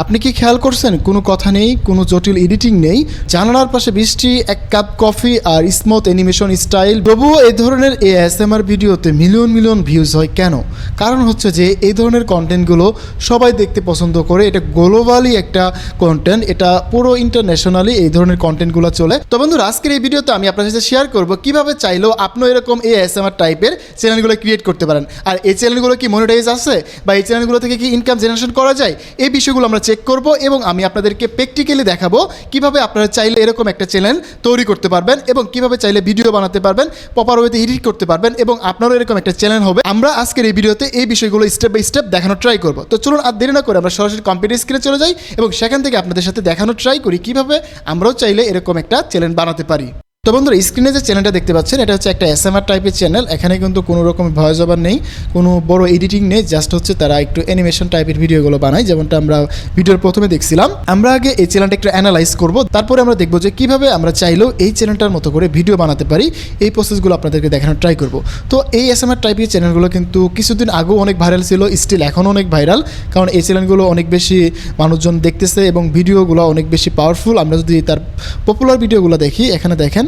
আপনি কি খেয়াল করছেন কোনো কথা নেই, কোনো জটিল এডিটিং নেই, জানালার পাশে বৃষ্টি, এক কাপ কফি আর স্মুথ অ্যানিমেশন স্টাইল। তবুও এই ধরনের ASMR ভিডিওতে মিলিয়ন মিলিয়ন ভিউজ হয় কেন? কারণ হচ্ছে যে এই ধরনের কন্টেন্টগুলো সবাই দেখতে পছন্দ করে। এটা গ্লোবালি একটা কন্টেন্ট, এটা পুরো ইন্টারন্যাশনালি এই ধরনের কন্টেন্টগুলো চলে। তো বন্ধুরা, আজকের এই ভিডিওতে আমি আপনার সাথে শেয়ার করব কিভাবে চাইলেও আপনিও এরকম ASMR টাইপের চ্যানেলগুলো ক্রিয়েট করতে পারেন। আর এই চ্যানেলগুলো কি মনিটাইজ আছে বা এই চ্যানেলগুলো থেকে কি ইনকাম জেনারেশন করা যায়, এই বিষয়গুলো আমরা চেক করব এবং আমি আপনাদেরকে প্র্যাকটিক্যালি দেখাবো কিভাবে আপনারা চাইলে এরকম একটা চ্যানেল তৈরি করতে পারবেন এবং কিভাবে চাইলে ভিডিও বানাতে পারবেন, প্রপার ওয়েতে এডিট করতে পারবেন এবং আপনারও এরকম একটা চ্যানেল হবে। আমরা আজকের এই ভিডিওতে এই বিষয়গুলো স্টেপ বাই স্টেপ দেখানোর ট্রাই করব। তো চলুন আর দেরি না করে আমরা সরাসরি কম্পিউটার স্ক্রিনে চলে যাই এবং সেখান থেকে আপনাদের সাথে দেখানোর ট্রাই করি কিভাবে আমরাও চাইলে এরকম একটা চ্যানেল বানাতে পারি। তো বন্ধুরা, স্ক্রিনে যে চ্যানেলটা দেখতে পাচ্ছেন এটা হচ্ছে একটা ASMR টাইপের চ্যানেল। এখানে কিন্তু কোনো রকম ভয়েস ওভার নেই, কোনো বড় এডিটিং নেই, জাস্ট হচ্ছে তারা একটু অ্যানিমেশন টাইপের ভিডিওগুলো বানায়, যেমনটা আমরা ভিডিওর প্রথমে দেখছিলাম। আমরা আগে এই চ্যানেলটা একটু অ্যানালাইজ করব, তারপরে আমরা দেখবো যে কীভাবে আমরা চাইলেও এই চ্যানেলটার মতো করে ভিডিও বানাতে পারি। এই প্রসেসগুলো আপনাদেরকে দেখানোর ট্রাই করব। তো এই ASMR টাইপের চ্যানেলগুলো কিন্তু কিছুদিন আগেও অনেক ভাইরাল ছিল, স্টিল এখনও অনেক ভাইরাল, কারণ এই চ্যানেলগুলো অনেক বেশি মানুষজন দেখতেছে এবং ভিডিওগুলো অনেক বেশি পাওয়ারফুল। আমরা যদি তার পপুলার ভিডিওগুলো দেখি, এখানে দেখেন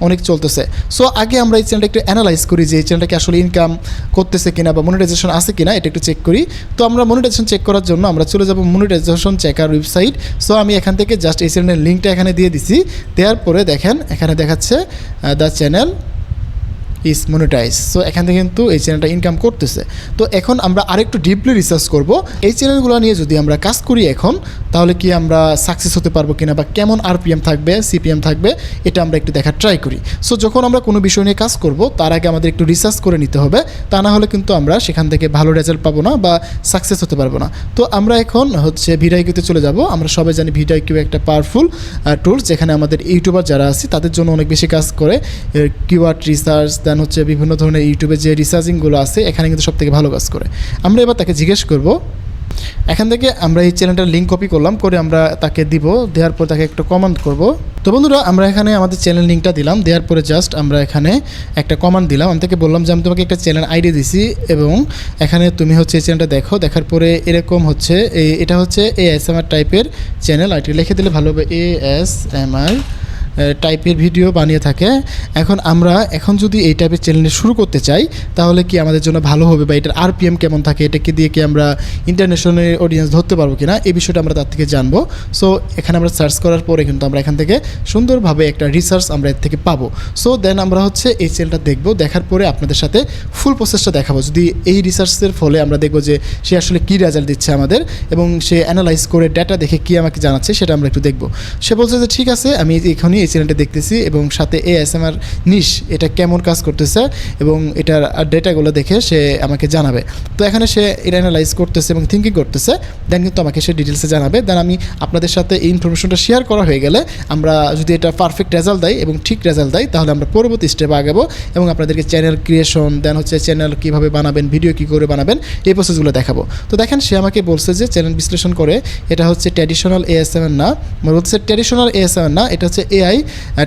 অনেক চলতেছে। সো আগে আমরা এই চ্যানেলটা একটু অ্যানালাইজ করি যে এই চ্যানেলটাকে আসলে ইনকাম করতেছে কিনা বা মনিটাইজেশন আছে কিনা, এটা একটু চেক করি। তো আমরা মনিটাইজেশন চেক করার জন্য আমরা চলে যাব মনিটাইজেশন চেকার ওয়েবসাইট। সো আমি এখান থেকে জাস্ট এই চ্যানেলের লিঙ্কটা এখানে দিয়ে দিছি। দেওয়ার পরে দেখেন এখানে দেখাচ্ছে the channel is monetize. So এখান থেকে কিন্তু এই চ্যানেলটা ইনকাম করতেছে। তো এখন আমরা আরেকটু ডিপলি রিসার্চ করব এই চ্যানেলগুলো নিয়ে। যদি আমরা কাজ করি এখন, তাহলে কি আমরা সাকসেস হতে পারবো কিনা বা কেমন RPM থাকবে, CPM থাকবে, এটা আমরা একটু দেখার ট্রাই করি। সো যখন আমরা কোনো বিষয় নিয়ে কাজ করব, তার আগে আমাদের একটু রিসার্চ করে নিতে হবে, তা না হলে কিন্তু আমরা সেখান থেকে ভালো রেজাল্ট পাবো না বা সাকসেস হতে পারবো না। তো আমরা এখন হচ্ছে ভিডিওতে চলে যাব। আমরা সবাই জানি ভিডিও একটা পাওয়ারফুল টুলস, যেখানে আমাদের ইউটিউবার যারা আছে তাদের জন্য অনেক বেশি কাজ করে। কিওয়ার্ড রিসার্চ, দেন হচ্ছে বিভিন্ন ধরনের ইউটিউবে যে রিসার্চিংগুলো আছে, এখানে কিন্তু সব থেকে ভালো কাজ করে। আমরা এবার তাকে জিজ্ঞেস করব। এখান থেকে আমরা এই চ্যানেলটার লিঙ্ক কপি করলাম, করে আমরা তাকে দিব। দেওয়ার পর তাকে একটা কমান্ড করব। তো বন্ধুরা, আমরা এখানে আমাদের চ্যানেল লিঙ্কটা দিলাম, দেওয়ার পরে জাস্ট আমরা এখানে একটা কমান্ড দিলাম। আমি তাকে বললাম যে আমি তোমাকে একটা চ্যানেল আইডি দিছি এবং এখানে তুমি হচ্ছে এই চ্যানেলটা দেখো। দেখার পরে এরকম হচ্ছে এটা হচ্ছে ASMR টাইপের চ্যানেল। আইডি লিখে দিলে ভালো হবে, ASMR টাইপের ভিডিও বানিয়ে থাকে। এখন যদি এই টাইপের চ্যানেল শুরু করতে চাই, তাহলে কি আমাদের জন্য ভালো হবে বা এটার RPM কেমন থাকে, এটাকে দিয়ে কি আমরা ইন্টারন্যাশনাল অডিয়েন্স ধরতে পারবো কিনা, এই বিষয়টা আমরা তার থেকে জানবো। সো এখানে আমরা সার্চ করার পরে কিন্তু আমরা এখান থেকে সুন্দরভাবে একটা রিসার্চ আমরা এর থেকে পাবো। সো দেন আমরা হচ্ছে এই চ্যানেলটা দেখবো, দেখার পরে আপনাদের সাথে ফুল প্রসেসটা দেখাবো। যদি এই রিসার্চের ফলে আমরা দেখবো যে সে আসলে কী রেজাল্ট দিচ্ছে আমাদের এবং সে অ্যানালাইজ করে ডেটা দেখে কী আমাকে জানাচ্ছে, সেটা আমরা একটু দেখবো। সে বলছে যে ঠিক আছে, আমি এখনই এই চ্যানেলটা দেখতেছি এবং সাথে ASMR নিশ এটা কেমন কাজ করতেছে এবং এটার ডেটাগুলো দেখে সে আমাকে জানাবে। তো এখানে সে এটা অ্যানালাইজ করতেছে এবং থিঙ্কিং করতেছে, দেন কিন্তু আমাকে সে ডিটেলসে জানাবে। দেন আমি আপনাদের সাথে এই ইনফরমেশনটা শেয়ার করা হয়ে গেলে, আমরা যদি এটা পারফেক্ট রেজাল্ট দেয় এবং ঠিক রেজাল্ট দেয়, তাহলে আমরা পরবর্তী স্টেপে আগাবো এবং আপনাদেরকে চ্যানেল ক্রিয়েশন, দেন হচ্ছে চ্যানেল কীভাবে বানাবেন, ভিডিও কী করে বানাবেন, এই প্রসেসগুলো দেখাবো। তো দেখেন সে আমাকে বলছে যে চ্যানেল বিশ্লেষণ করে এটা হচ্ছে ট্র্যাডিশনাল ASMR না, বলছে ট্র্যাডিশনাল ASMR না, এটা হচ্ছে AI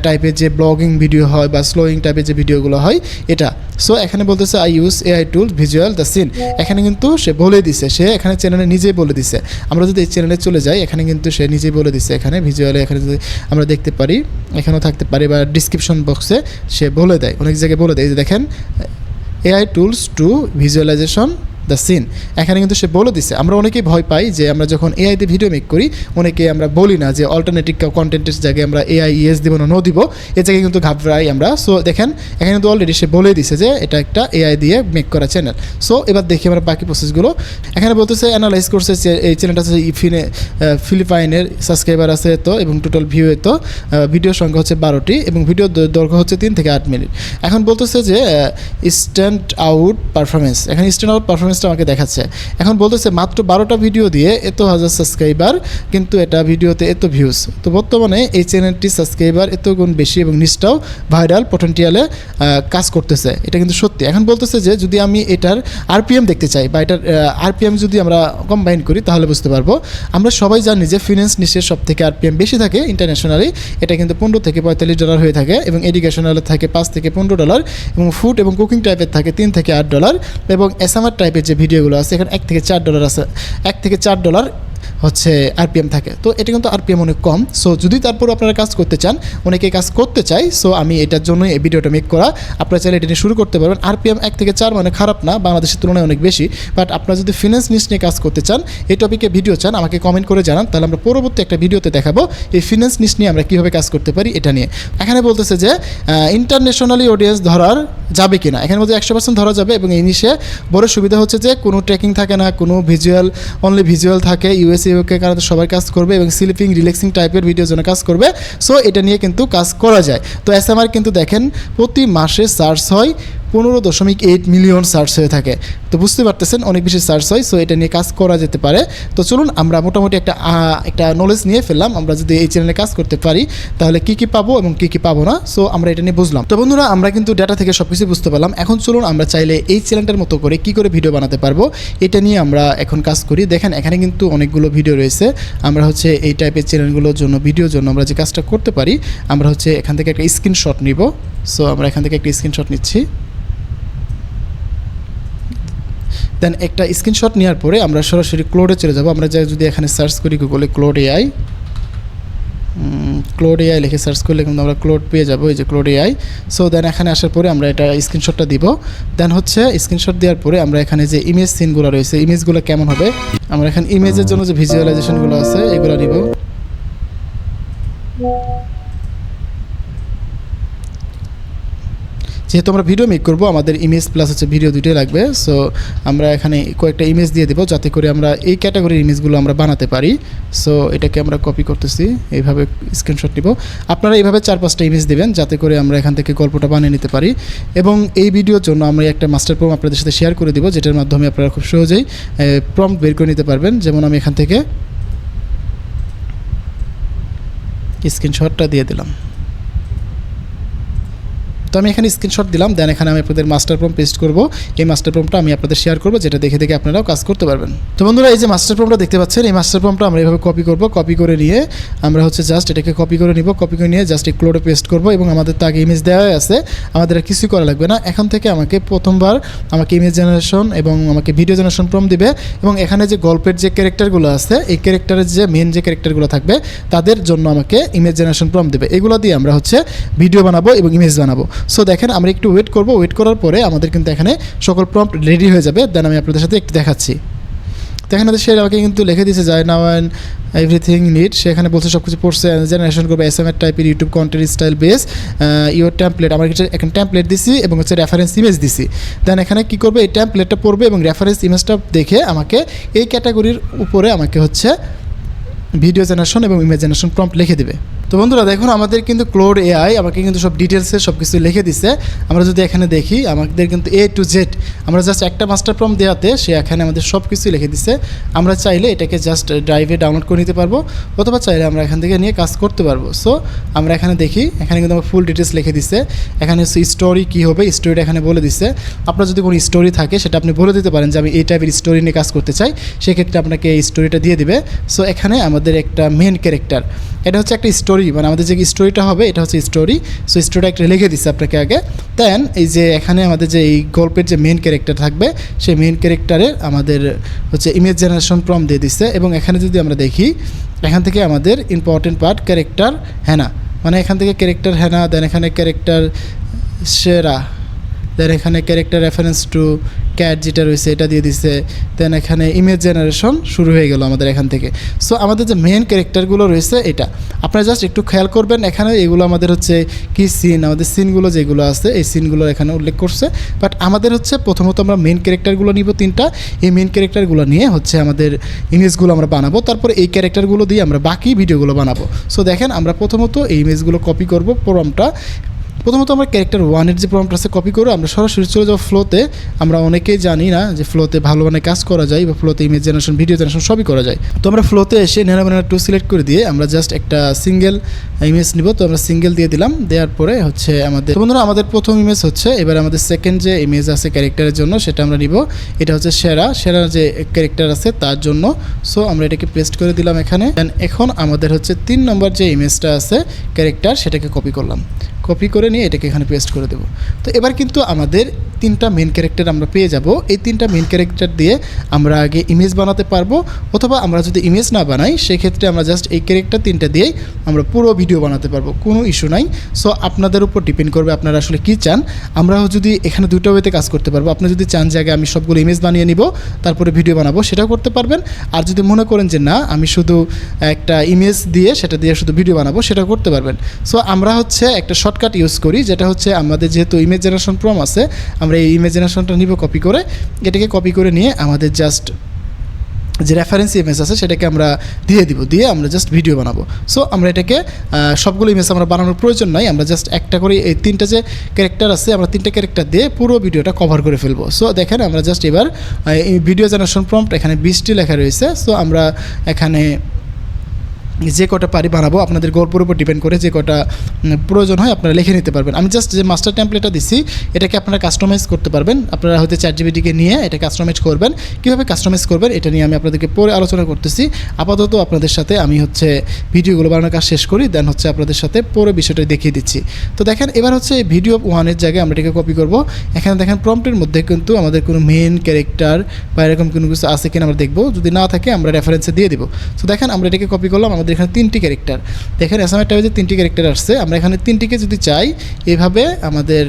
টাইপের যে ব্লগিং ভিডিও হয় বা স্লোয়িং টাইপের যে ভিডিওগুলো হয় এটা। সো এখানে বলতেছে I use AI tool visual the scene. এখানে কিন্তু সে বলে দিছে, সে এখানে চ্যানেলে নিজেই বলে দিছে। আমরা যদি এই চ্যানেলে চলে যাই, এখানে কিন্তু সে নিজেই বলে দিছে, এখানে ভিজুয়ালে এখানে যদি আমরা দেখতে পারি, এখানেও থাকতে পারি বা ডিসক্রিপশন বক্সে সে বলে দেয়, অনেক জায়গায় বলে দেয় যে দেখেন AI tools to visualisation the scene. এখানে কিন্তু সে বলে দিছে। আমরা অনেকেই ভয় পাই যে আমরা যখন AI তে ভিডিও মেক করি, অনেকে আমরা বলি না যে অল্টারনেটিভ কন্টেন্টের জায়গায় আমরা AI ইয়েস দিব না নো দিব, এ জায়গায় কিন্তু ঘাবড়াই আমরা। সো দেখেন এখানে কিন্তু অলরেডি সে বলে দিছে যে এটা একটা AI দিয়ে মেক করা চ্যানেল। সো এবার দেখি আমরা বাকি প্রসেসগুলো। এখানে বলতেছে অ্যানালাইজ করছে যে এই চ্যানেলটা হচ্ছে ফিলিপাইনের সাবস্ক্রাইবার আছে এত এবং টোটাল ভিউ এত, ভিডিও সংখ্যা হচ্ছে 12টি এবং ভিডিও দৈর্ঘ্য হচ্ছে 3 থেকে 8 মিনিট। এখন বলতেছে যে স্ট্যান্ড আউট পারফরমেন্স, এখানে স্ট্যান্ড আউট পারফরমেন্স আমাকে দেখাচ্ছে। এখন বলতেছে মাত্র 12টা ভিডিও দিয়ে এত হাজার সাবস্ক্রাইবার, কিন্তু এটা ভিডিওতে এত ভিউজ। তো বর্তমানে এই চ্যানেলটির সাবস্ক্রাইবার এত গুণ বেশি এবং নিচটাও ভাইরাল পটেনশিয়ালে কাজ করতেছে, এটা কিন্তু সত্যি। এখন বলতেছে যে যদি আমি এটার RPM দেখতে চাই বা এটার RPM যদি আমরা কম্বাইন করি, তাহলে বুঝতে পারবো। আমরা সবাই জানি যে ফিন্যান্স নিশের সব থেকে RPM বেশি থাকে ইন্টারন্যাশনালি, এটা কিন্তু $15 থেকে $45 হয়ে থাকে এবং এডুকেশনালে থাকে $5 থেকে $15 এবং ফুড এবং কুকিং টাইপের থাকে $3 থেকে $8 এবং ASMR টাইপের যে ভিডিওগুলো আছে এখানে $1 থেকে $4 আছে, $1 থেকে $4 হচ্ছে আরপিএম থাকে। তো এটা কিন্তু আরপিএম অনেক কম। সো যদি তারপর আপনারা কাজ করতে চান, অনেকে কাজ করতে চায়, সো আমি এটার জন্য এই ভিডিওটা মেক করা। আপনারা চাইলে এটা নিয়ে শুরু করতে পারবেন। আরপিএম 1 থেকে 4 মানে খারাপ না, বাংলাদেশের তুলনায় অনেক বেশি। বাট আপনারা যদি ফিন্যান্স নিশ নিয়ে কাজ করতে চান, এই টপিকে ভিডিও চান, আমাকে কমেন্ট করে জানান, তাহলে আমরা পরবর্তী একটা ভিডিওতে দেখাবো এই ফিন্যান্স নিশ নিয়ে আমরা কীভাবে কাজ করতে পারি এটা নিয়ে। এখানে বলতেছে যে ইন্টারন্যাশনালি অডিয়েন্স ধরার যাবে কিনা, এখানে বলতে 100% ধরা যাবে। এবং এই নিশে বড় সুবিধা হচ্ছে যে কোনো ট্র্যাকিং থাকে না, কোনো ভিজুয়াল, অনলি ভিজুয়াল থাকে। ইউএসএ ইউকে কারণে সবাই কাজ করবে এবং স্লিপিং রিল্যাক্সিং টাইপের ভিডিওর জন্য কাজ করবে। সো এটা নিয়ে কিন্তু কাজ করা যায়। তো এসএমআর কিন্তু দেখেন প্রতি মাসে সার্চ হয় 15.8 মিলিয়ন সার্চ হয়ে থাকে। তো বুঝতে পারতেছেন অনেক বেশি সার্চ হয়। সো এটা নিয়ে কাজ করা যেতে পারে। তো চলুন আমরা মোটামুটি একটা নলেজ নিয়ে ফেললাম। আমরা যদি এই চ্যানেলে কাজ করতে পারি তাহলে কী কী পাবো এবং কী কী পাবো না, সো আমরা এটা নিয়ে বুঝলাম। তো বন্ধুরা, আমরা কিন্তু ডাটা থেকে সব কিছু বুঝতে পারলাম। এখন চলুন আমরা চাইলে এই চ্যানেলটার মতো করে কী করে ভিডিও বানাতে পারবো এটা নিয়ে আমরা এখন কাজ করি। দেখেন এখানে কিন্তু অনেকগুলো ভিডিও রয়েছে। আমরা হচ্ছে এই টাইপের চ্যানেলগুলোর জন্য, ভিডিওর জন্য আমরা যে কাজটা করতে পারি, আমরা হচ্ছে এখান থেকে একটা স্ক্রিনশট নিব। সো আমরা এখান থেকে একটা স্ক্রিনশট নিচ্ছি। দেন একটা স্ক্রিনশট নেওয়ার পরে আমরা সরাসরি ক্লোডে চলে যাব। আমরা যদি এখানে সার্চ করি গুগলে ক্লোড এআই লিখে সার্চ করলে কিন্তু আমরা ক্লোড পেয়ে যাবো, এই যে ক্লোড এআই। সো দেন এখানে আসার পরে আমরা এটা স্ক্রিনশটটা দিব। দেন হচ্ছে স্ক্রিনশট দেওয়ার পরে আমরা এখানে যে ইমেজ সিনগুলো রয়েছে, ইমেজগুলো কেমন হবে, আমরা এখানে ইমেজের জন্য যে ভিজুয়ালাইজেশনগুলো আছে এগুলো নিব। যেহেতু আমরা ভিডিও মেক করবো, আমাদের ইমেজ প্লাস হচ্ছে ভিডিও দুটোই লাগবে। সো আমরা এখানে কয়েকটা ইমেজ দিয়ে দেবো যাতে করে আমরা এই ক্যাটাগরির ইমেজগুলো আমরা বানাতে পারি। সো এটাকে আমরা কপি করতেছি, এইভাবে স্ক্রিনশট নিব। আপনারা এইভাবে 4-5টা ইমেজ দেবেন যাতে করে আমরা এখান থেকে গল্পটা বানিয়ে নিতে পারি। এবং এই ভিডিওর জন্য আমরা একটা মাস্টার প্রম্পট আপনাদের সাথে শেয়ার করে দিব, যেটার মাধ্যমে আপনারা খুব সহজেই প্রম্পট বের করে নিতে পারবেন। যেমন আমি এখান থেকে স্ক্রিনশটটা দিয়ে দিলাম। তো আমি এখানে স্ক্রিনশট দিলাম। দেন এখানে আমি আপনাদের মাস্টার প্রম্পট পেস্ট করব। এই মাস্টার প্রম্পটটা আমি আপনাদের শেয়ার করব, যেটা দেখে দেখে আপনারাও কাজ করতে পারবেন। তো বন্ধুরা, এই যে মাস্টার প্রম্পটটা দেখতে পাচ্ছেন, এই মাস্টার প্রম্পটটা আমরা এইভাবে কপি করব। কপি করে নিয়ে আমরা হচ্ছে জাস্ট এটাকে কপি করে নিব। কপি করে নিয়ে জাস্ট এই ক্লোডে পেস্ট করব। এবং আমাদের তো আগে ইমেজ দেওয়া আছে, আমাদের আর কিছুই করা লাগবে না। এখন থেকে আমাকে প্রথমবার আমাকে ইমেজ জেনারেশন এবং আমাকে ভিডিও জেনারেশন প্রম্পট দিবে। এবং এখানে যে গল্পের যে ক্যারেক্টারগুলো আছে, এই ক্যারেক্টারের যে মেন যে ক্যারেক্টারগুলো থাকবে তাদের জন্য আমাকে ইমেজ জেনারেশন প্রম্পট দেবে। এগুলো দিয়ে আমরা হচ্ছে ভিডিও বানাবো এবং ইমেজ বানাবো। সো দেখেন আমরা একটু ওয়েট করব। ওয়েট করার পরে আমাদের কিন্তু এখানে সকল প্রম্পট রেডি হয়ে যাবে। দেন আমি আপনাদের সাথে একটু দেখাচ্ছি। তো এখানে সে আমাকে কিন্তু লিখে দিয়েছে যায় নাও অ্যান্ড এভরিথিং নিড। সেখানে বলছে সব কিছু পড়ছে, জেনারেশন করবে এসএমআর টাইপের YouTube content style base your template. আমার এখানে ট্যাম্পলেট দিছি এবং হচ্ছে রেফারেন্স ইমেজ দিছি। দেন এখানে কী করবে, এই ট্যাম্পলেটটা পড়বে এবং রেফারেন্স ইমেজটা দেখে আমাকে এই ক্যাটাগরির উপরে আমাকে হচ্ছে ভিডিও জেনারেশন এবং ইমেজ জেনারেশন প্রম্পট লিখে দেবে। তো বন্ধুরা দেখুন, আমাদের কিন্তু ক্লোড এআই আমাকে কিন্তু সব ডিটেলসে সব কিছু লিখে দিছে। আমরা যদি এখানে দেখি, আমাদের কিন্তু A to Z, আমরা জাস্ট একটা মাস্টার প্রম্পট দেওয়াতে সে এখানে আমাদের সব কিছুই লিখে দিছে। আমরা চাইলে এটাকে জাস্ট ড্রাইভে ডাউনলোড করে নিতে পারবো, অথবা চাইলে আমরা এখান থেকে নিয়ে কাজ করতে পারবো। সো আমরা এখানে দেখি, এখানে কিন্তু আমার ফুল ডিটেলস লিখে দিছে। এখানে হচ্ছে স্টোরি কী হবে, স্টোরিটা এখানে বলে দিছে। আপনার যদি কোনো স্টোরি থাকে সেটা আপনি বলে দিতে পারেন যে আমি এই টাইপের স্টোরি নিয়ে কাজ করতে চাই, সেক্ষেত্রে আপনাকে এই স্টোরিটা দিয়ে দিবে। সো এখানে আমাদের একটা মেন ক্যারেক্টার, এটা হচ্ছে একটা স্টোরি, মানে আমাদের যে স্টোরিটা হবে এটা হচ্ছে স্টোরি। সো স্টোরিটা একটা লিখে দিচ্ছে আপনাকে আগে। দেন এই যে এখানে আমাদের যে এই গল্পের যে মেন ক্যারেক্টার থাকবে, সেই মেন ক্যারেক্টারের আমাদের হচ্ছে ইমেজ জেনারেশন প্রম্পট দিয়ে দিচ্ছে। এবং এখানে যদি আমরা দেখি, এখান থেকে আমাদের ইম্পর্টেন্ট পার্ট ক্যারেক্টার হ্যানা, মানে এখান থেকে ক্যারেক্টার হ্যানা, দেন এখানে ক্যারেক্টার সেরা, দেন এখানে ক্যারেক্টার রেফারেন্স টু ক্যাট যেটা রয়েছে এটা দিয়ে দিচ্ছে। দেন এখানে ইমেজ জেনারেশন শুরু হয়ে গেল আমাদের এখান থেকে। সো আমাদের যে মেন ক্যারেক্টারগুলো রয়েছে এটা আপনারা জাস্ট একটু খেয়াল করবেন। এখানে এগুলো আমাদের হচ্ছে কি সিন, আমাদের সিনগুলো যেগুলো আছে এই সিনগুলো এখানে উল্লেখ করছে। বাট আমাদের হচ্ছে প্রথমত আমরা মেন ক্যারেক্টারগুলো নিব 3টা। এই মেন ক্যারেক্টারগুলো নিয়ে হচ্ছে আমাদের ইমেজগুলো আমরা বানাবো, তারপরে এই ক্যারেক্টারগুলো দিয়ে আমরা বাকি ভিডিওগুলো বানাবো। সো দেখেন আমরা প্রথমত এই ইমেজগুলো কপি করব। প্রম্পটটা প্রথমত আমরা ক্যারেক্টার 1-এর যে প্রম্পট আছে কপি করে আমরা সরাসরি চলে যাবো ফ্লোতে। আমরা অনেকেই জানি না যে ফ্লোতে ভালো মানে কাজ করা যায়, বা ফ্লোতে ইমেজ জেনারেশন ভিডিও জেনারেশন সবই করা যায়। তো আমরা ফ্লোতে এসে ন্যানোমেনা 2 সিলেক্ট করে দিয়ে আমরা জাস্ট একটা সিঙ্গেল ইমেজ নিব। তো আমরা সিঙ্গেল দিয়ে দিলাম। দেওয়ার পরে হচ্ছে আমাদের বন্ধুরা আমাদের প্রথম ইমেজ হচ্ছে, এবার আমাদের সেকেন্ড যে ইমেজ আছে ক্যারেক্টারের জন্য সেটা আমরা নিব। এটা হচ্ছে সেরা যে ক্যারেক্টার আছে তার জন্য। সো আমরা এটাকে পেস্ট করে দিলাম এখানে। এখন আমাদের হচ্ছে 3 নম্বর যে ইমেজটা আছে ক্যারেক্টার, সেটাকে কপি করলাম। কপি করে নিয়ে এটাকে এখানে পেস্ট করে দেবো। তো এবার কিন্তু আমাদের 3টা মেন ক্যারেক্টার আমরা পেয়ে যাব। এই 3টা মেন ক্যারেক্টার দিয়ে আমরা আগে ইমেজ বানাতে পারবো, অথবা আমরা যদি ইমেজ না বানাই সেক্ষেত্রে আমরা জাস্ট এই ক্যারেক্টার 3টা দিয়েই আমরা পুরো ভিডিও বানাতে পারবো, কোনো ইস্যু নাই। সো আপনাদের উপর ডিপেন্ড করবে আপনারা আসলে কী চান। আমরাও যদি এখানে 2টা ওয়েতে কাজ করতে পারবো। আপনি যদি চান যে আগে আমি সবগুলো ইমেজ বানিয়ে নিব তারপরে ভিডিও বানাবো, সেটাও করতে পারবেন। আর যদি মনে করেন যে না আমি শুধু একটা ইমেজ দিয়ে সেটা দিয়ে শুধু ভিডিও বানাবো, সেটাও করতে পারবেন। সো আমরা হচ্ছে একটা শর্টকাট ইউজ করি, যেটা হচ্ছে আমাদের যেহেতু ইমেজ জেনারেশন প্রম আছে, আমরা এই ইমেজ জেনারেশনটা নিব কপি করে, এটাকে কপি করে নিয়ে আমাদের জাস্ট যে রেফারেন্স ইমেজ আছে সেটাকে আমরা দিয়ে দিব, দিয়ে আমরা জাস্ট ভিডিও বানাবো। সো আমরা এটাকে সবগুলো ইমেজ আমরা বানানোর প্রয়োজন নাই, আমরা জাস্ট একটা করে এই 3টা যে ক্যারেক্টার আছে আমরা 3টা ক্যারেক্টার দিয়ে পুরো ভিডিওটা কভার করে ফেলবো। সো দেখেন আমরা জাস্ট এবার এই ভিডিও জেনারেশন প্রম্পট এখানে 20টি লেখা রয়েছে। সো আমরা এখানে যে কটা পারি বানাবো, আপনাদের গল্পের উপর ডিপেন্ড করে যে কটা প্রয়োজন হয় আপনারা লিখে নিতে পারবেন। আমি জাস্ট যে মাস্টার টেমপ্লেটটা দিচ্ছি এটাকে আপনারা কাস্টমাইজ করতে পারবেন। আপনারা হয়তো ChatGPT-কে নিয়ে এটা কাস্টমাইজ করবেন। কীভাবে কাস্টমাইজ করবেন এটা নিয়ে আমি আপনাদেরকে পরে আলোচনা করতেছি। আপাতত আপনাদের সাথে আমি হচ্ছে ভিডিওগুলো বানানোর কাজ শেষ করি, দেন হচ্ছে আপনাদের সাথে পুরো বিষয়টা দেখিয়ে দিচ্ছি। তো দেখেন এবার হচ্ছে ভিডিও 1-এর জায়গায় আমরা এটাকে কপি করব। এখানে দেখেন প্রম্পটের মধ্যে কিন্তু আমাদের কোনো মেন ক্যারেক্টার বা এরকম কোনো কিছু আছে কিনা আমরা দেখব, যদি না থাকে আমরা রেফারেন্সে দিয়ে দিব। তো দেখেন আমরা এটাকে কপি করলাম, আমাদের এখানে 3টি ক্যারেক্টার, দেখেন অ্যাসাইনমেন্ট টাইপে 3টি ক্যারেক্টার আসছে। আমরা এখানে 3টিকে যদি চাই এভাবে আমাদের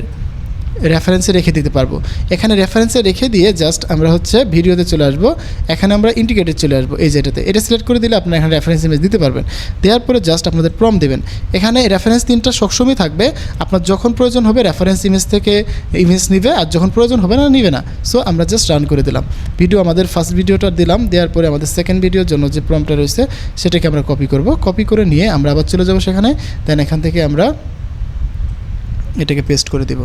রেফারেন্সে রেখে দিতে পারবো। এখানে রেফারেন্সে রেখে দিয়ে জাস্ট আমরা হচ্ছে ভিডিওতে চলে আসবো, এখানে আমরা ইন্টিগ্রেটে চলে আসবো এই যেটাতে, এটা সিলেক্ট করে দিলে আপনারা এখানে রেফারেন্স ইমেজ দিতে পারবেন। দেওয়ার পরে জাস্ট আপনাদের প্রম্পট দেবেন। এখানে রেফারেন্স 3টা সবসময় থাকবে, আপনার যখন প্রয়োজন হবে রেফারেন্স ইমেজ থেকে ইমেজ নিবে, আর যখন প্রয়োজন হবে না নিবে না। সো আমরা জাস্ট রান করে দিলাম ভিডিও, আমাদের ফার্স্ট ভিডিওটা দিলাম, দেওয়ার পরে আমাদের সেকেন্ড ভিডিওর জন্য যে প্রম্পটটা রয়েছে সেটাকে আমরা কপি করব। কপি করে নিয়ে আমরা আবার চলে যাবো সেখানে, দেন এখান থেকে আমরা এটাকে পেস্ট করে দেব।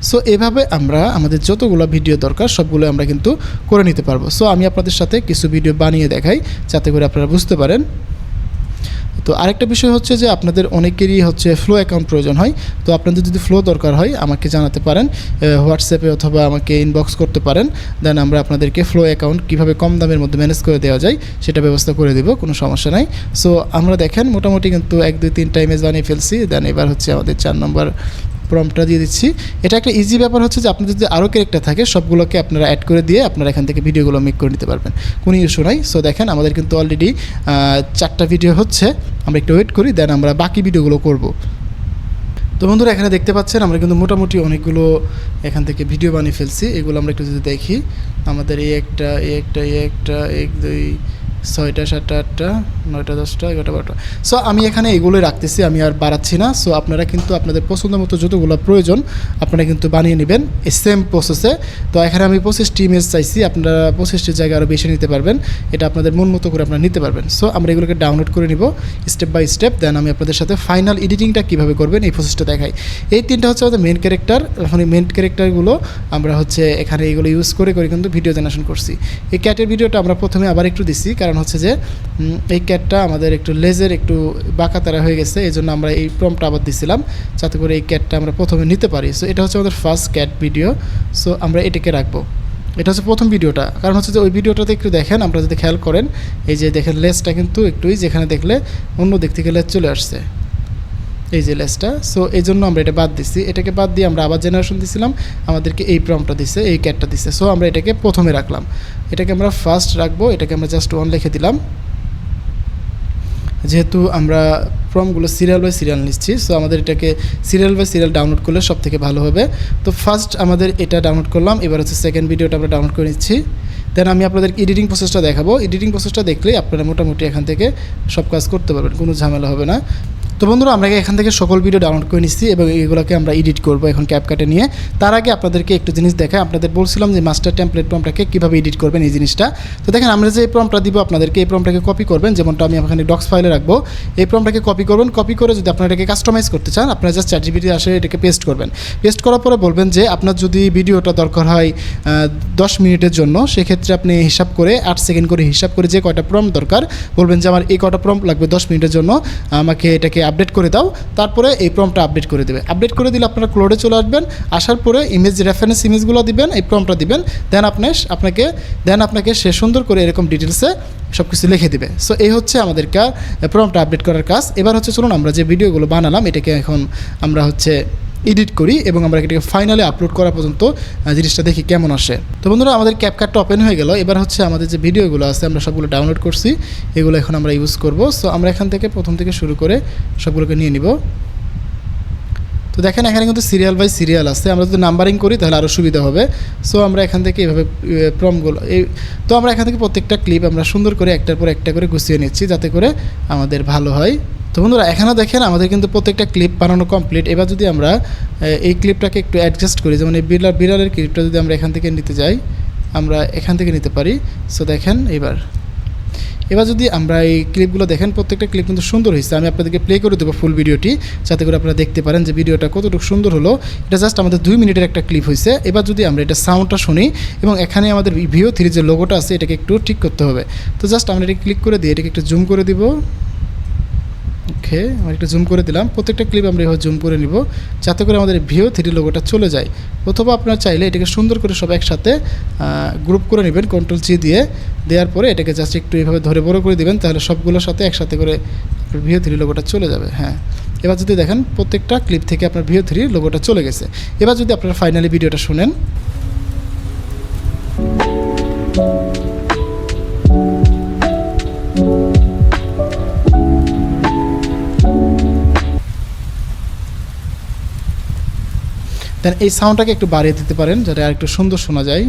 সো এভাবে আমরা আমাদের যতগুলো ভিডিও দরকার সবগুলো আমরা কিন্তু করে নিতে পারবো। সো আমি আপনাদের সাথে কিছু ভিডিও বানিয়ে দেখাই যাতে করে আপনারা বুঝতে পারেন। তো আরেকটা বিষয় হচ্ছে যে আপনাদের অনেকেরই হচ্ছে ফ্লো অ্যাকাউন্ট প্রয়োজন হয়। তো আপনাদের যদি ফ্লো দরকার হয় আমাকে জানাতে পারেন হোয়াটসঅ্যাপে, অথবা আমাকে ইনবক্স করতে পারেন। দেন আমরা আপনাদেরকে ফ্লো অ্যাকাউন্ট কীভাবে কম দামের মধ্যে ম্যানেজ করে দেওয়া যায় সেটা ব্যবস্থা করে দেবো, কোনো সমস্যা নাই। সো আমরা দেখেন মোটামুটি কিন্তু 1 2 3টা ইমেজ বানিয়ে ফেলছি। দেন এবার হচ্ছে আমাদের 4 নম্বর প্রম্পটটা দিয়ে দিচ্ছি। এটা একটা ইজি ব্যাপার হচ্ছে যে আপনাদের যদি আরও ক্যারেক্টার থাকে সবগুলোকে আপনারা অ্যাড করে দিয়ে আপনারা এখান থেকে ভিডিওগুলো মেক করে নিতে পারবেন, কোনো ইস্যু নাই। সো দেখেন আমাদের কিন্তু অলরেডি 4টা ভিডিও হচ্ছে, আমরা একটু ওয়েট করি, দেন আমরা বাকি ভিডিওগুলো করব। তো বন্ধুরা এখানে দেখতে পাচ্ছেন আমরা কিন্তু মোটামুটি অনেকগুলো এখান থেকে ভিডিও বানিয়ে ফেলছি। এগুলো আমরা একটু যদি দেখি, আমাদের এই একটা 1 2 6টা 7টা 8টা 9টা 10টা 11টা 12টা। সো আমি এখানে এগুলোই রাখতেছি, আমি আর বাড়াচ্ছি না। সো আপনারা কিন্তু আপনাদের পছন্দ মতো যতগুলো প্রয়োজন আপনারা কিন্তু বানিয়ে নেবেন এই সেম প্রসেসে। তো এখানে আমি 25টি ইমেজ চাইছি, আপনারা 25টির জায়গায় আরও বেশি নিতে পারবেন, এটা আপনাদের মন মতো করে আপনারা নিতে পারবেন। সো আমরা এগুলোকে ডাউনলোড করে নিব স্টেপ বাই স্টেপ, দেন আমি আপনাদের সাথে ফাইনাল এডিটিংটা কীভাবে করবেন এই প্রসেসটা দেখাই। এই 3টা হচ্ছে আমাদের মেন ক্যারেক্টার। এখন এই মেন ক্যারেক্টারগুলো আমরা হচ্ছে এখানে এইগুলো ইউজ করে কিন্তু ভিডিও জেনারেশন করছি। এই ক্যাটের ভিডিওটা আমরা প্রথমে আবার একটু দিছি, কারণ হচ্ছে যে এই ক্যাটটা আমাদের একটু লেজের একটু বাঁকা তারা হয়ে গেছে, এই জন্য আমরা এই প্রম্পটটা আবার দিছিলাম যাতে করে এই ক্যাটটা আমরা প্রথমে নিতে পারি। সো এটা হচ্ছে আমাদের ফার্স্ট ক্যাট ভিডিও। সো আমরা এটাকে রাখবো, এটা হচ্ছে প্রথম ভিডিওটা। কারণ হচ্ছে যে ওই ভিডিওটাতে একটু দেখেন, আপনারা যদি খেয়াল করেন এই যে দেখেন লেজটা কিন্তু একটুই যেখানে দেখলে অন্য দিক থেকে লেজ চলে আসছে, এই যে লেজটা। সো এই জন্য আমরা এটা বাদ দিছি, এটাকে বাদ দিয়ে আমরা আবার জেনারেশন দিছিলাম, আমাদেরকে এই প্রম্পটটা দিছে, এই ক্যাটটা দিছে। সো আমরা এটাকে প্রথমে রাখলাম, এটাকে আমরা ফার্স্ট রাখবো, এটাকে আমরা জাস্ট 1 লিখে দিলাম, যেহেতু আমরা প্রম্পটগুলো সিরিয়াল বাই সিরিয়াল নিচ্ছি। সো আমাদের এটাকে সিরিয়াল বাই সিরিয়াল ডাউনলোড করলে সব থেকে ভালো হবে। তো ফার্স্ট আমাদের এটা ডাউনলোড করলাম, এবার হচ্ছে সেকেন্ড ভিডিওটা আমরা ডাউনলোড করে নিচ্ছি। দেন আমি আপনাদের এডিটিং প্রসেসটা দেখাবো। এডিটিং প্রসেসটা দেখলেই আপনারা মোটামুটি এখান থেকে সব কাজ করতে পারবেন, কোনো ঝামেলা হবে না। তো বন্ধুরা আমরা এখান থেকে সকল ভিডিও ডাউনলোড করে নিচ্ছি এবং এগুলোকে আমরা এডিট করব এখন ক্যাপকাটে নিয়ে। তার আগে আপনাদেরকে একটু জিনিস দেখাই, আপনাদের বলছিলাম যে মাস্টার টেমপ্লেট প্রম্পটটাকে কীভাবে এডিট করবেন এই জিনিসটা। তো দেখেন আমরা যে এই প্রম্পটটা দিব আপনাদেরকে, এই প্রম্পটটাকে কপি করবেন, যেমনটা আমি এখানে ডক্স ফাইলে রাখবো। এই প্রম্পটটাকে কপি করবেন, কপি করে যদি আপনারা এটাকে কাস্টমাইজ করতে চান আপনারা জাস্ট ChatGPT আসে এটাকে পেস্ট করবেন। পেস্ট করার পরে বলবেন যে আপনার যদি ভিডিওটা দরকার হয় 10 মিনিটের জন্য, সেক্ষেত্রে আপনি হিসাব করে 8 সেকেন্ড করে হিসাব করে যে কয়টা প্রম্পট দরকার বলবেন যে আমার এই কয়টা প্রম্পট লাগবে 10 মিনিটের জন্য, আমাকে এটাকে আপডেট করে দাও। তারপরে এই প্রম্পটটা আপডেট করে দেবে। আপডেট করে দিলে আপনারা ক্লোডে চলে আসবেন, আসার পরে ইমেজ রেফারেন্স ইমেজগুলো দিবেন, এই প্রম্পটটা দিবেন, দেন আপনাকে সে সুন্দর করে এরকম ডিটেলসে সব কিছু লিখে দেবে। সো এই হচ্ছে আমাদের প্রম্পটটা আপডেট করার কাজ। এবার হচ্ছে চলুন আমরা যে ভিডিওগুলো বানালাম এটাকে এখন আমরা হচ্ছে এডিট করি এবং আমরা এটাকে ফাইনালি আপলোড করা পর্যন্ত জিনিসটা দেখি কেমন আসে। তো বন্ধুরা আমাদের ক্যাপকাটটা ওপেন হয়ে গেল। এবার হচ্ছে আমাদের যে ভিডিওগুলো আছে আমরা সবগুলো ডাউনলোড করছি, এগুলো এখন আমরা ইউজ করব। সো আমরা এখান থেকে প্রথম থেকে শুরু করে সবগুলোকে নিয়ে নিব। তো দেখেন এখানে কিন্তু সিরিয়াল বাই সিরিয়াল আছে, আমরা যদি নাম্বারিং করি তাহলে আরও সুবিধা হবে। সো আমরা এখান থেকে এভাবে প্রমগুলো তো আমরা এখান থেকে প্রত্যেকটা ক্লিপ আমরা সুন্দর করে একটার পর একটা করে গুছিয়ে নিচ্ছি যাতে করে আমাদের ভালো হয়। তো বন্ধুরা এখানে দেখেন আমাদের কিন্তু প্রত্যেকটা ক্লিপ বানানো কমপ্লিট। এবার যদি আমরা এই ক্লিপটাকে একটু অ্যাডজাস্ট করি, যেমন এই বিড়ালের ক্লিপটা যদি আমরা এখান থেকে নিতে যাই, আমরা এখান থেকে নিতে পারি। সো দেখেন এবার যদি আমরা এই ক্লিপগুলো দেখেন প্রত্যেকটা ক্লিপ কিন্তু সুন্দর হয়েছে। আমি আপনাদেরকে প্লে করে দেবো ফুল ভিডিওটি যাতে করে আপনারা দেখতে পারেন যে ভিডিওটা কতটুকু সুন্দর হলো। এটা জাস্ট আমাদের 2 মিনিটের একটা ক্লিপ হয়েছে। এবার যদি আমরা এটা সাউন্ডটা শুনি এবং এখানে আমাদের VO3 যে লোগোটা আছে এটাকে একটু ঠিক করতে হবে। তো জাস্ট আমরা এটা ক্লিক করে দিয়ে এটাকে একটু জুম করে দিব। ওকে, আমরা একটু জুম করে দিলাম। প্রত্যেকটা ক্লিপ আমরা এভাবে জুম করে নিব যাতে করে আমাদের VO3 লোগোটা চলে যায়। অথবা আপনারা চাইলে এটাকে সুন্দর করে সব একসাথে গ্রুপ করে নেবেন Ctrl+G দিয়ে। দেওয়ার পরে এটাকে জাস্ট একটু এভাবে ধরে বড় করে দিবেন, তাহলে সবগুলোর সাথে একসাথে করে VO3 লোগোটা চলে যাবে। হ্যাঁ, এবার যদি দেখেন প্রত্যেকটা ক্লিপ থেকে আপনার VO3 লোগোটা চলে গেছে। এবার যদি আপনারা ফাইনালি ভিডিওটা শুনেন, দেন এই সাউন্ডটাকে একটু বাড়িয়ে দিতে পারেন যাতে আর একটু সুন্দর শোনা যায়।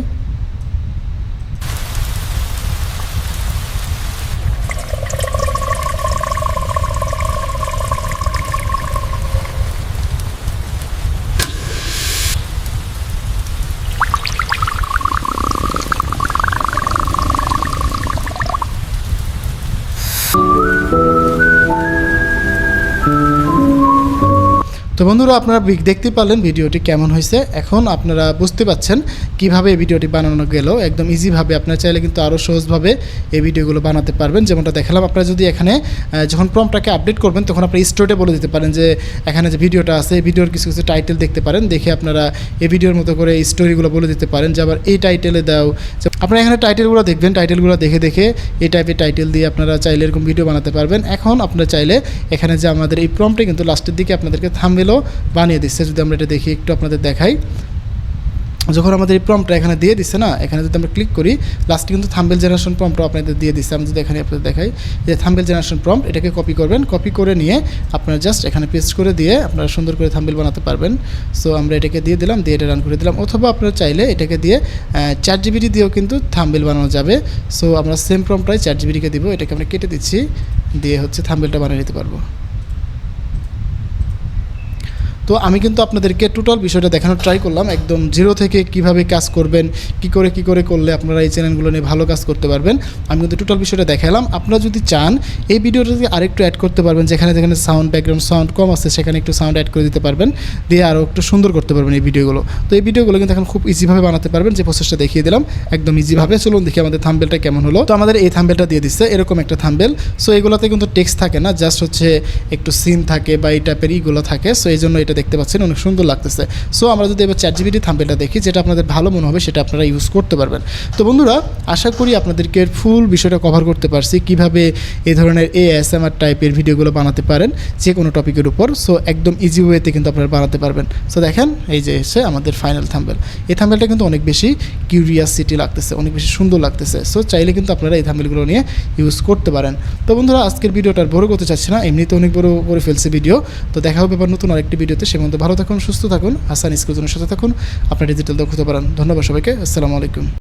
তো বন্ধুরা আপনারা দেখতে পারলেন ভিডিওটি কেমন হয়েছে। এখন আপনারা বুঝতে পাচ্ছেন কিভাবে এই ভিডিওটি বানানো গেল। একদম ইজিভাবে আপনারা চাইলে কিন্তু আরও সহজভাবে এই ভিডিওগুলো বানাতে পারবেন। যেমনটা দেখালাম, আপনারা যদি এখানে যখন প্রম্পটটাকে আপডেট করবেন তখন আপনারা স্টোরে বলে দিতে পারেন যে এখানে যে ভিডিওটা আছে এই ভিডিওর কিছু কিছু টাইটেল দেখতে পারেন, দেখে আপনারা এই ভিডিওর মতো করে স্টোরিগুলো বলে দিতে পারেন যে আবার এই টাইটেলে দাও। আপনারা এখানে টাইটেলগুলো দেখবেন, টাইটেলগুলো দেখে দেখে এই টাইপের টাইটেল দিয়ে আপনারা চাইলে এরকম ভিডিও বানাতে পারবেন। এখন আপনারা চাইলে এখানে যে আমাদের এই প্রম্পটে কিন্তু লাস্টের দিকে আপনাদেরকে থাম্বনেলও বানিয়ে দিচ্ছে। যদি আমরা এটা দেখি, একটু আপনাদের দেখাই, যখন আমাদের এই প্রম্পটটা এখানে দিয়ে দিচ্ছে না, এখানে যদি আমরা ক্লিক করি লাস্টে কিন্তু থাম্বনেল জেনারেশন প্রম্পট আপনাদের দিয়ে দিচ্ছে। আমি যদি এখানে আপনাদের দেখাই যে থাম্বনেল জেনারেশন প্রম্পট, এটাকে কপি করবেন, কপি করে নিয়ে আপনারা জাস্ট এখানে পেস্ট করে দিয়ে আপনারা সুন্দর করে থাম্বনেল বানাতে পারবেন। সো আমরা এটাকে দিয়ে দিলাম, দিয়ে এটা রান করে দিলাম। অথবা আপনারা চাইলে এটাকে দিয়ে ChatGPT দিয়েও কিন্তু থাম্বনেল বানানো যাবে। সো আমরা সেম প্রম্পটটাই ChatGPT-কে দিব, এটাকে আমরা কেটে দিচ্ছি, দিয়ে হচ্ছে থাম্বনেলটা বানিয়ে নিতে পারবো। তো আমি কিন্তু আপনাদেরকে টোটাল বিষয়টা দেখানোর ট্রাই করলাম, একদম জিরো থেকে কিভাবে কাজ করবেন, কি করে করলে আপনারা এই চ্যানেলগুলো নিয়ে ভালো কাজ করতে পারবেন। আমি কিন্তু টোটাল বিষয়টা দেখালাম। আপনারা যদি চান এই ভিডিওটাকে আরেকটু অ্যাড করতে পারবেন, যেখানে সাউন্ড ব্যাকগ্রাউন্ড সাউন্ড কম আছে সেখানে একটু সাউন্ড অ্যাড করে দিতে পারবেন, দিয়ে আরও একটু সুন্দর করতে পারবেন এই ভিডিওগুলো। তো এই ভিডিওগুলো কিন্তু এখন খুব ইজিভাবে বানাতে পারবেন, যে প্রসেসটা দেখিয়ে দিলাম একদম ইজিভাবে। চলুন দেখি আমাদের থাম্বনেলটা কেমন হলো। তো আমাদের এই থাম্বনেলটা দিয়ে দিচ্ছে এরকম একটা থাম্বনেল। সো এগুলোতে কিন্তু টেক্সট থাকে না, জাস্ট হচ্ছে একটু সিন থাকে বা এই টাইপের ইগুলো থাকে। সো এই জন্য এটা দেখতে পাচ্ছেন অনেক সুন্দর লাগতেছে। সো আমরা যদি এবার ChatGPT থাম্বনেলটা দেখি, যেটা আপনাদের ভালো মনে হবে সেটা আপনারা ইউজ করতে পারবেন। তো বন্ধুরা আশা করি আপনাদেরকে ফুল বিষয়টা কভার করতে পারছি, কিভাবে এই ধরনের ASMR টাইপের ভিডিওগুলো বানাতে পারেন যে কোনো টপিকের উপর। সো একদম ইজি ওয়েতে কিন্তু আপনারা বানাতে পারবেন। সো দেখেন এই যে এসে আমাদের ফাইনাল থাম্বনেল। এই থাম্বনেলটা কিন্তু অনেক বেশি কিউরিয়াসিটি লাগতেছে, অনেক বেশি সুন্দর লাগতেছে। সো চাইলে কিন্তু আপনারা এই থাম্বনেলগুলো নিয়ে ইউজ করতে পারেন। তো বন্ধুরা আজকের ভিডিওটা বড় করতে চাচ্ছি না, এমনিতে অনেক বড় করে ফেলছে ভিডিও। তো দেখা হবে আবার নতুন আরেকটি ভিডিওতে। সে মধ্যে ভালো থাকুন, সুস্থ থাকুন, হাসান স্কুলের সাথে থাকুন, আপনার ডিজিটাল দক্ষতা বাড়ান। ধন্যবাদ সবাইকে, আসসালামু আলাইকুম।